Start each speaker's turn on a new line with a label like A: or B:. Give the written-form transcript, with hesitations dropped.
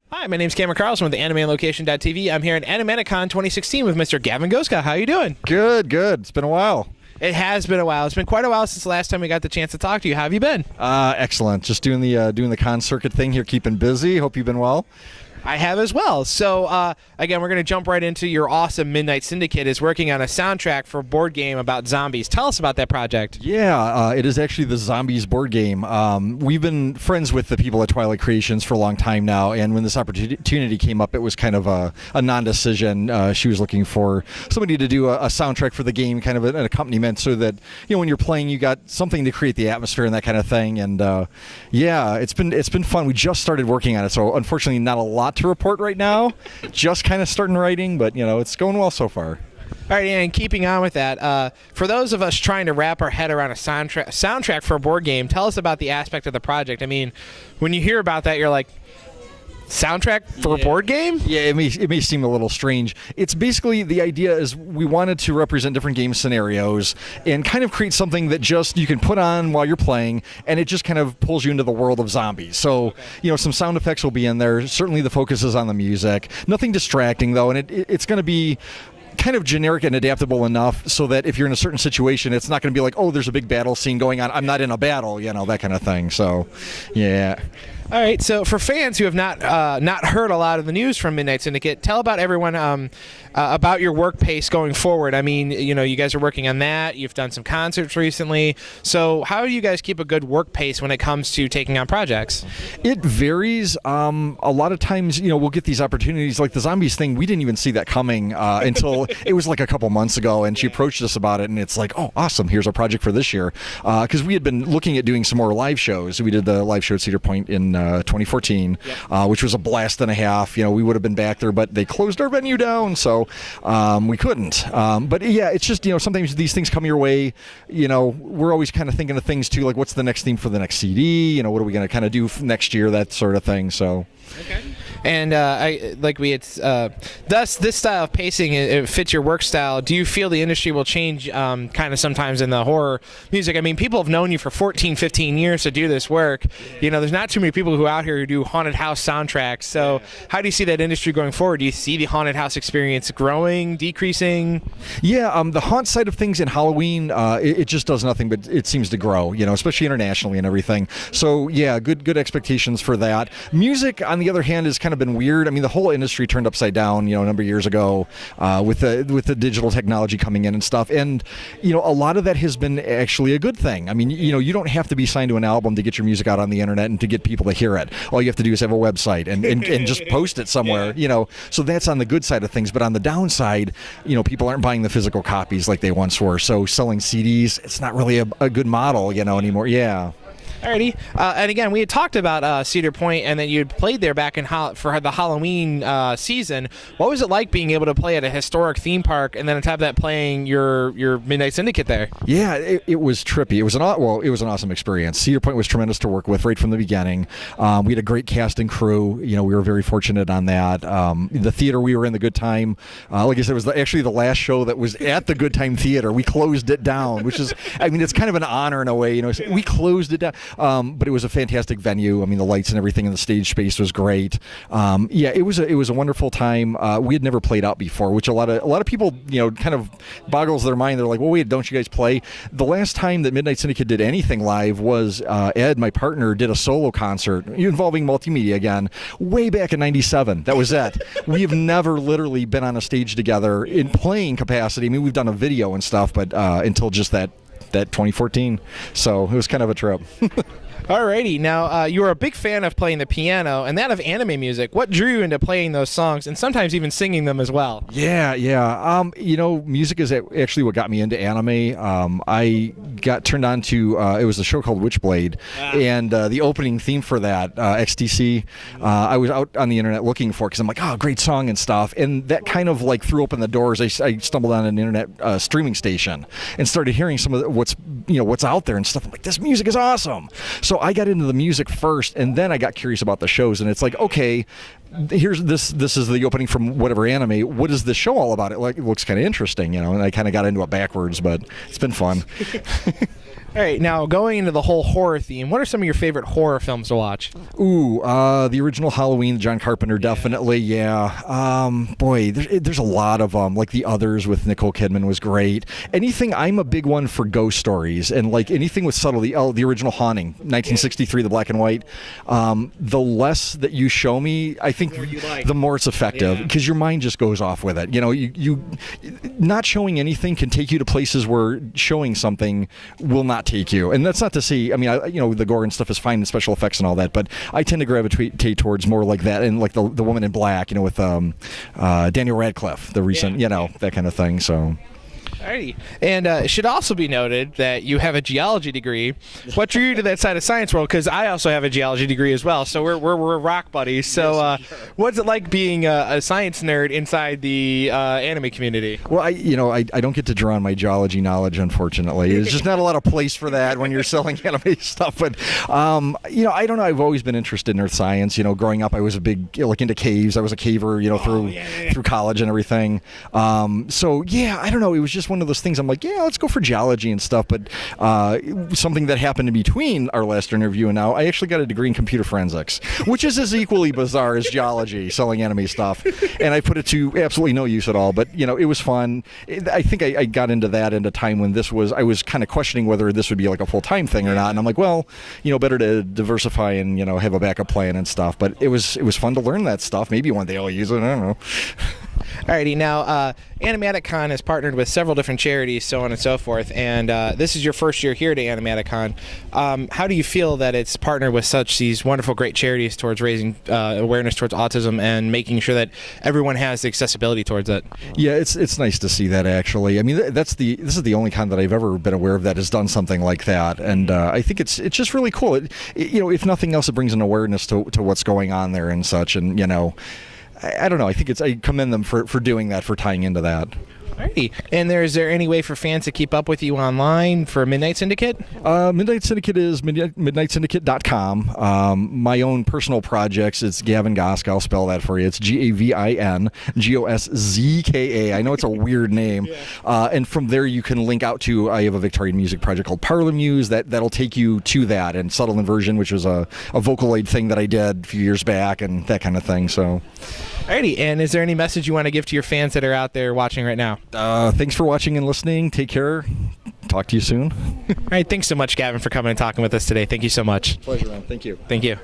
A: Hi, my name's Cameron Carlson with AnimeLocation.tv. I'm here at Animatic 2016 with Mr. Gavin Goszka. How are you doing?
B: Good. It's been a while.
A: It has been a while. It's been quite a while since the last time we got the chance to talk to you. How have you been?
B: Excellent. Just doing the con circuit thing here, keeping busy. Hope you've been well.
A: I have as well. So, again, we're going to jump right into your awesome Midnight Syndicate is working on a soundtrack for a board game about zombies. Tell us about that project.
B: Yeah, it is actually the Zombies board game. We've been friends with the people at Twilight Creations for a long time now, and when this opportunity came up, it was kind of a non-decision. She was looking for somebody to do a soundtrack for the game, kind of an accompaniment, so that when you're playing, you got something to create the atmosphere and that kind of thing. And yeah, it's been fun. We just started working on it, so unfortunately, not a lot to report right now. Just kind of starting writing, but it's going well so far.
A: All right, and keeping on with that, for those of us trying to wrap our head around a soundtrack for a board game, tell us about the aspect of the project. I mean, when you hear about that, you're like, soundtrack for a board game?
B: Yeah, it may seem a little strange. It's basically, the idea is we wanted to represent different game scenarios and kind of create something that just you can put on while you're playing, and it just kind of pulls you into the world of zombies. So, some sound effects will be in there. Certainly the focus is on the music. Nothing distracting, though, and it's going to be kind of generic and adaptable enough so that if you're in a certain situation, it's not going to be like, oh, there's a big battle scene going on, I'm not in a battle, that kind of thing. So, yeah.
A: All right, so for fans who have not heard a lot of the news from Midnight Syndicate, tell about everyone about your work pace going forward. I mean, you guys are working on that. You've done some concerts recently. So how do you guys keep a good work pace when it comes to taking on projects?
B: It varies. A lot of times, we'll get these opportunities like the zombies thing. We didn't even see that coming until it was like a couple months ago, and she approached us about it, and it's like, oh, awesome, here's our project for this year. Because we had been looking at doing some more live shows. We did the live show at Cedar Point in 2014, which was a blast and a half. We would have been back there, but they closed our venue down, so we couldn't. But yeah, it's just sometimes these things come your way. We're always kind of thinking of things too, like what's the next theme for the next CD? What are we going to kind of do next year? That sort of thing. So.
A: Okay. And thus this style of pacing, it fits your work style. Do you feel the industry will change kind of sometimes in the horror music? I mean, people have known you for 14, 15 years to do this work. There's not too many people who out here who do haunted house soundtracks. So how do you see that industry going forward? Do you see the haunted house experience growing, decreasing?
B: Yeah, the haunt side of things in Halloween, it just does nothing but it seems to grow, especially internationally and everything. So yeah, good expectations for that. Music, on the other hand, has kind of been weird. I mean, the whole industry turned upside down, a number of years ago with the digital technology coming in and stuff. And, a lot of that has been actually a good thing. I mean, you don't have to be signed to an album to get your music out on the internet and to get people to hear it. All you have to do is have a website and just post it somewhere, So that's on the good side of things. But on the downside, people aren't buying the physical copies like they once were. So selling CDs, it's not really a good model, anymore. Yeah.
A: Alrighty, and again, we had talked about Cedar Point, and that you had played there back for the Halloween season. What was it like being able to play at a historic theme park, and then on top of that, playing your Midnight Syndicate there?
B: Yeah, it was trippy. It was an awesome experience. Cedar Point was tremendous to work with right from the beginning. We had a great cast and crew. We were very fortunate on that. The theater we were in, the Good Time, like I said, was actually the last show that was at the Good Time Theater. We closed it down, which is, I mean, it's kind of an honor in a way. We closed it down. But it was a fantastic venue. I mean, the lights and everything in the stage space was great. Yeah, it was a wonderful time. We had never played out before, which a lot of people, kind of boggles their mind. They're like, well, wait, don't you guys play? The last time that Midnight Syndicate did anything live was Ed, my partner, did a solo concert involving multimedia again, way back in '97. That was it. We have never literally been on a stage together in playing capacity. I mean, we've done a video and stuff, but until just that 2014. So it was kind of a trip.
A: Alrighty, now you are a big fan of playing the piano and that of anime music. What drew you into playing those songs and sometimes even singing them as well?
B: Yeah. Music is actually what got me into anime. I got turned on to, it was a show called Witchblade, and the opening theme for that, XTC, I was out on the internet looking for it because I'm like, oh, great song and stuff. And that kind of like threw open the doors. I stumbled on an internet streaming station and started hearing some of what's out there and stuff. I'm like, this music is awesome. So I got into the music first, and then I got curious about the shows, and it's like, okay, here's this is the opening from whatever anime. What is this show all about? It looks kind of interesting, and I kind of got into it backwards, but it's been fun.
A: All right, now going into the whole horror theme, what are some of your favorite horror films to watch?
B: Ooh, the original Halloween, John Carpenter, definitely, yeah. Boy, there's a lot of them. Like The Others with Nicole Kidman was great. Anything, I'm a big one for ghost stories, and like anything with subtlety. Oh, the original Haunting, 1963, the black and white. The less that you show me, I think, the more it's effective, because your mind just goes off with it. You know, you not showing anything can take you to places where showing something will not take you. And that's not to say, I mean, the gore and stuff is fine and special effects and all that, but I tend to gravitate towards more like that, and like the Woman in Black, with Daniel Radcliffe, the recent, that kind of thing. So.
A: Alrighty. And it should also be noted that you have a geology degree. What drew you to that side of science world? Because I also have a geology degree as well, so we're rock buddies. So what's it like being a science nerd inside the anime community?
B: Well, I don't get to draw on my geology knowledge, unfortunately. There's just not a lot of place for that when you're selling anime stuff. But I don't know. I've always been interested in earth science. Growing up, I was a big into caves. I was a caver, through college and everything. So yeah, I don't know. It was just one of those things. I'm like, yeah, let's go for geology and stuff. But something that happened in between our last interview and now, I actually got a degree in computer forensics, which is as equally bizarre as geology, selling anime stuff. And I put it to absolutely no use at all. But it was fun. I think I got into that at a time when I was kind of questioning whether this would be like a full-time thing or not. And I'm like, well, better to diversify and have a backup plan and stuff. But it was fun to learn that stuff. Maybe one day I'll use it. I don't know.
A: Alrighty, now Animatic Con has partnered with several different charities, so on and so forth, and this is your first year here to Animatic Con. How do you feel that it's partnered with these wonderful, great charities towards raising awareness towards autism and making sure that everyone has the accessibility towards it?
B: Yeah, it's nice to see that, actually. I mean, this is the only con that I've ever been aware of that has done something like that, and I think it's just really cool. If nothing else, it brings an awareness to what's going on there and such, and I don't know. I think I commend them for doing that, for tying into that.
A: Alrighty. And is there any way for fans to keep up with you online for Midnight Syndicate?
B: Midnight Syndicate is midnightsyndicate.com. My own personal projects, it's Gavin Goszka. I'll spell that for you. It's Gavin Goszka. I know it's a weird name. And from there you can link out to, I have a Victorian music project called Parlor Muse that'll take you to that, and Subtle Inversion, which was a Vocaloid thing that I did a few years back, and that kind of thing. So.
A: Alrighty, and is there any message you want to give to your fans that are out there watching right now?
B: Thanks for watching and listening. Take care. Talk to you soon.
A: All right, thanks so much, Gavin, for coming and talking with us today. Thank you so much.
B: Pleasure, man. Thank you.
A: Thank you.